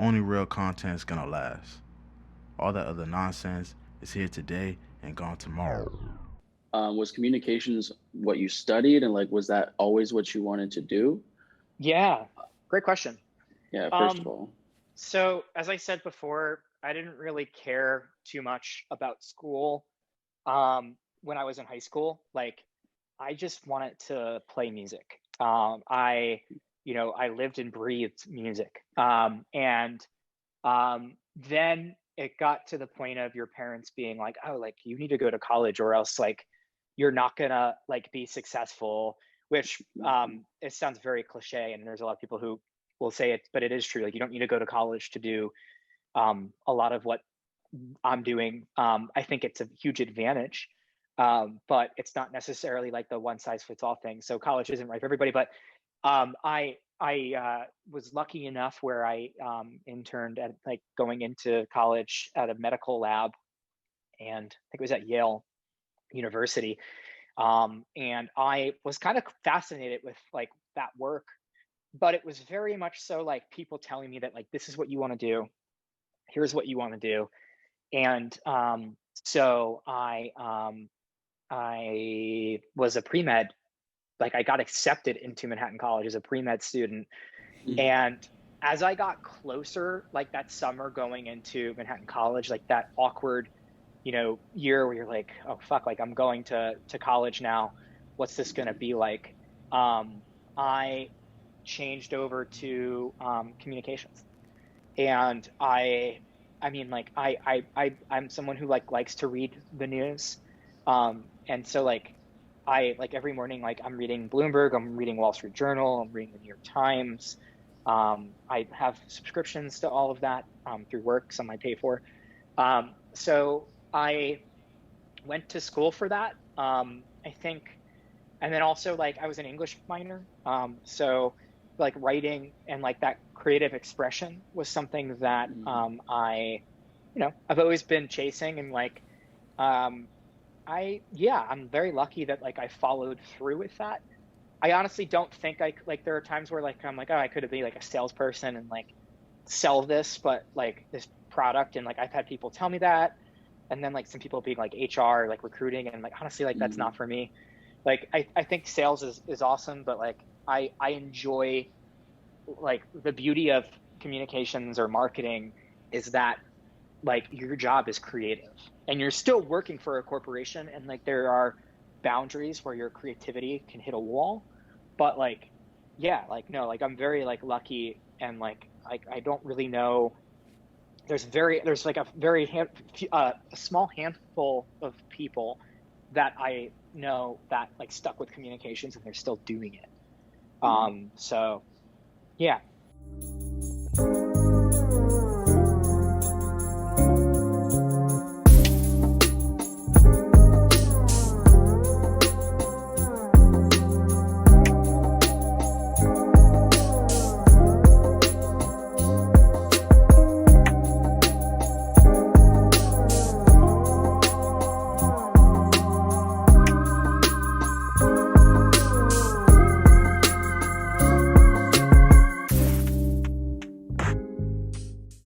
Only real content is gonna last. All that other nonsense is here today and gone tomorrow. Was communications what you studied, and like was that always what you wanted to do? Yeah, great question. Yeah, first of Um, all. so as I said before, I didn't really care too much about school when I was in high school. Like, I just wanted to play music. I lived and breathed music. And then it got to the point of your parents being like, "Oh, like you need to go to college, or else like you're not gonna like be successful." Which it sounds very cliche, and there's a lot of people who will say it, but it is true. Like you don't need to go to college to do a lot of what I'm doing. I think it's a huge advantage, but it's not necessarily like the one size fits all thing. So college isn't right for everybody. But I was lucky enough where I interned at like going into college at a medical lab, and I think it was at Yale University. And I was kind of fascinated with like that work, but it was very much so like people telling me that like this is what you want to do, here's what you want to do. And so I was a pre-med, like I got accepted into Manhattan College as a pre-med student. Mhm. And as I got closer, like that summer going into Manhattan College, like that awkward, year where you're like, oh fuck, like I'm going to college now. What's this gonna be like? I changed over to communications. And I mean like I'm someone who like likes to read the news. And so like I like every morning, like I'm reading Bloomberg, I'm reading Wall Street Journal, I'm reading the New York Times. I have subscriptions to all of that through work, some I pay for. So I went to school for that. I think, and then also like I was an English minor. So like writing and like that creative expression was something that I've always been chasing. And like um, I'm very lucky that like I followed through with that. I honestly don't think I like there are times where like I'm like, oh, I could have been like a salesperson and like sell this, but like this product. And like I've had people tell me that. And then like some people being like HR, like recruiting, and like honestly, like that's not Mhm. for me. Like I think sales is awesome, but like I enjoy like the beauty of communications or marketing is that like your job is creative and you're still working for a corporation, and like there are boundaries where your creativity can hit a wall. But like yeah, like no, like I'm very like lucky, and like I don't really know, there's like a small handful of people that I know that like stuck with communications and they're still doing it. Mhm. So yeah.